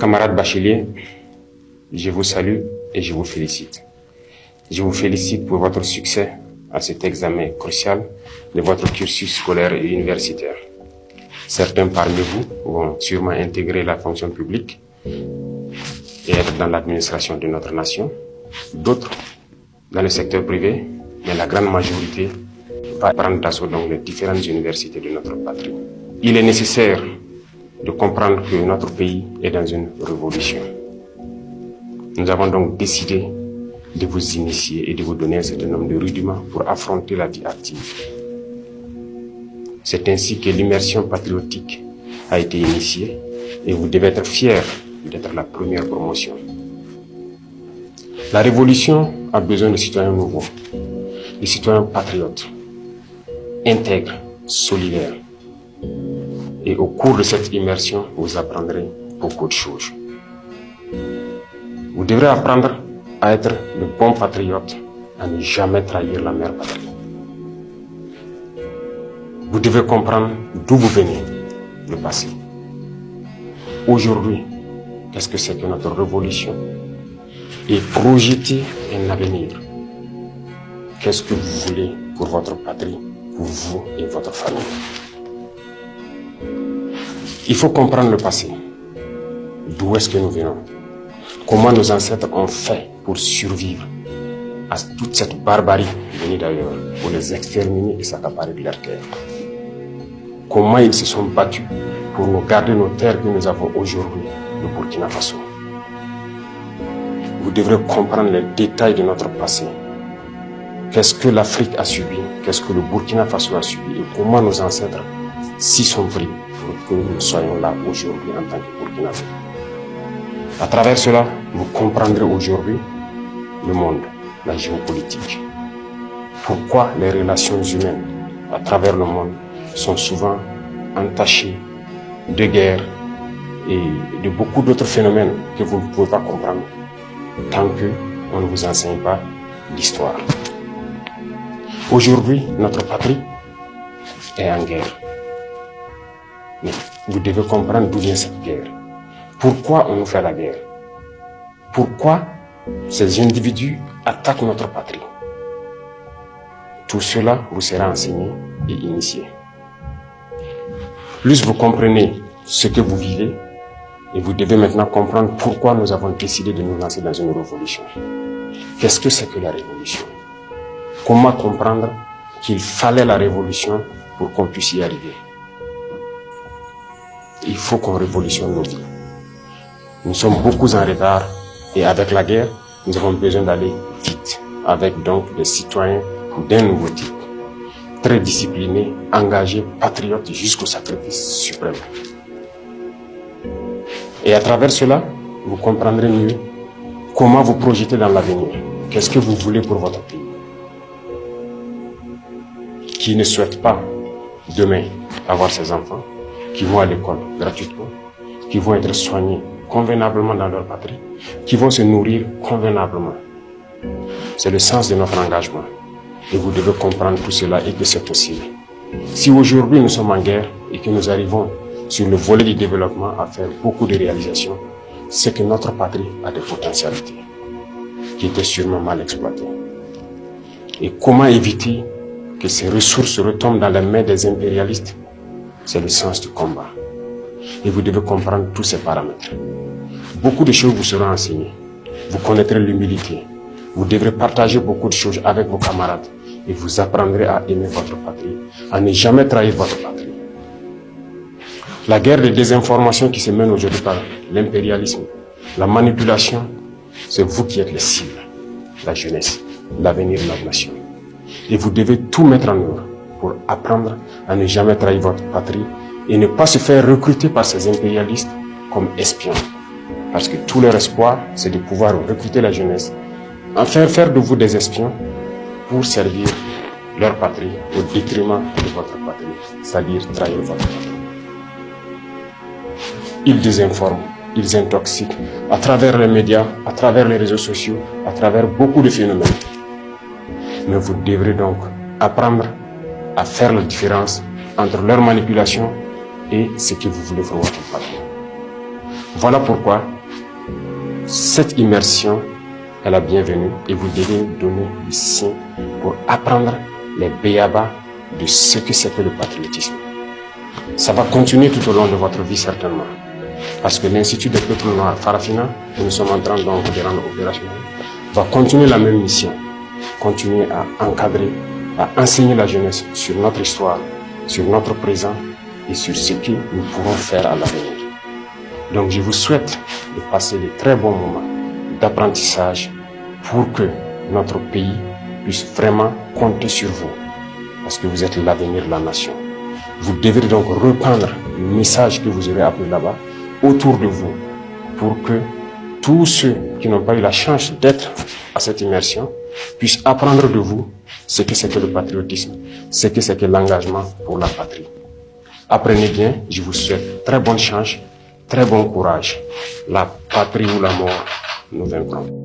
Camarades bacheliers, je vous salue et je vous félicite. Je vous félicite pour votre succès à cet examen crucial de votre cursus scolaire et universitaire. Certains parmi vous vont sûrement intégrer la fonction publique et être dans l'administration de notre nation, d'autres dans le secteur privé, mais la grande majorité va prendre d'assaut donc les différentes universités de notre patrie. Il est nécessaire de comprendre que notre pays est dans une révolution. Nous avons donc décidé de vous initier et de vous donner un certain nombre de rudiments pour affronter la vie active. C'est ainsi que l'immersion patriotique a été initiée et vous devez être fiers d'être la première promotion. La révolution a besoin de citoyens nouveaux, de citoyens patriotes, intègres, solidaires. Et au cours de cette immersion, vous apprendrez beaucoup de choses. Vous devrez apprendre à être de bons patriotes, à ne jamais trahir la mère patrie. Vous devez comprendre d'où vous venez, le passé. Aujourd'hui, qu'est-ce que c'est que notre révolution? Et projeter un avenir. Qu'est-ce que vous voulez pour votre patrie, pour vous et votre famille? Il faut comprendre le passé. D'où est-ce que nous venons? Comment nos ancêtres ont fait pour survivre à toute cette barbarie venue d'ailleurs, pour les exterminer et s'accaparer de leurs terres? Comment ils se sont battus pour nous garder nos terres que nous avons aujourd'hui, le Burkina Faso? Vous devrez comprendre les détails de notre passé. Qu'est-ce que l'Afrique a subi? Qu'est-ce que le Burkina Faso a subi? Et comment nos ancêtres s'y sont pris pour que nous soyons là aujourd'hui en tant que Burkinabés. À travers cela, vous comprendrez aujourd'hui le monde, la géopolitique. Pourquoi les relations humaines à travers le monde sont souvent entachées de guerres et de beaucoup d'autres phénomènes que vous ne pouvez pas comprendre tant qu'on ne vous enseigne pas l'histoire. Aujourd'hui, notre patrie est en guerre. Mais vous devez comprendre d'où vient cette guerre. Pourquoi on nous fait la guerre? Pourquoi ces individus attaquent notre patrie? Tout cela vous sera enseigné et initié. Plus vous comprenez ce que vous vivez, et vous devez maintenant comprendre pourquoi nous avons décidé de nous lancer dans une révolution. Qu'est-ce que c'est que la révolution? Comment comprendre qu'il fallait la révolution pour qu'on puisse y arriver? Il faut qu'on révolutionne nos vies. Nous sommes beaucoup en retard et avec la guerre, nous avons besoin d'aller vite, avec donc des citoyens d'un nouveau type, très disciplinés, engagés, patriotes jusqu'au sacrifice suprême. Et à travers cela, vous comprendrez mieux comment vous projeter dans l'avenir. Qu'est-ce que vous voulez pour votre pays? Qui ne souhaite pas demain avoir ses enfants, qui vont à l'école gratuitement, qui vont être soignés convenablement dans leur patrie, qui vont se nourrir convenablement. C'est le sens de notre engagement. Et vous devez comprendre tout cela et que c'est possible. Si aujourd'hui nous sommes en guerre et que nous arrivons sur le volet du développement à faire beaucoup de réalisations, c'est que notre patrie a des potentialités qui étaient sûrement mal exploitées. Et comment éviter que ces ressources retombent dans les mains des impérialistes? C'est le sens du combat. Et vous devez comprendre tous ces paramètres. Beaucoup de choses vous seront enseignées. Vous connaîtrez l'humilité. Vous devrez partager beaucoup de choses avec vos camarades. Et vous apprendrez à aimer votre patrie, à ne jamais trahir votre patrie. La guerre de désinformation qui se mène aujourd'hui par l'impérialisme, la manipulation, c'est vous qui êtes les cibles, la jeunesse, l'avenir de notre nation. Et vous devez tout mettre en œuvre pour apprendre à ne jamais trahir votre patrie et ne pas se faire recruter par ces impérialistes comme espions. Parce que tout leur espoir, c'est de pouvoir recruter la jeunesse, en faire de vous des espions pour servir leur patrie au détriment de votre patrie, c'est-à-dire trahir votre patrie. Ils désinforment, ils intoxiquent à travers les médias, à travers les réseaux sociaux, à travers beaucoup de phénomènes. Mais vous devrez donc apprendre à faire la différence entre leur manipulation et ce que vous voulez pour votre patrie. Voilà pourquoi cette immersion est la bienvenue et vous devez donner le signe pour apprendre les béabas de ce que c'est que le patriotisme. Ça va continuer tout au long de votre vie certainement. Parce que l'Institut des peuples noirs Farafina, que nous sommes en train donc de rendre opérationnel, va continuer la même mission. Continuer à encadrer, à enseigner la jeunesse sur notre histoire, sur notre présent et sur ce que nous pourrons faire à l'avenir. Donc je vous souhaite de passer de très bons moments d'apprentissage pour que notre pays puisse vraiment compter sur vous. Parce que vous êtes l'avenir de la nation. Vous devrez donc reprendre le message que vous aurez appris là-bas autour de vous pour que tous ceux qui n'ont pas eu la chance d'être à cette immersion puissent apprendre de vous ce que c'est que le patriotisme, ce que c'est que l'engagement pour la patrie. Apprenez bien, je vous souhaite très bonne chance, très bon courage. La patrie ou la mort, nous vaincrons.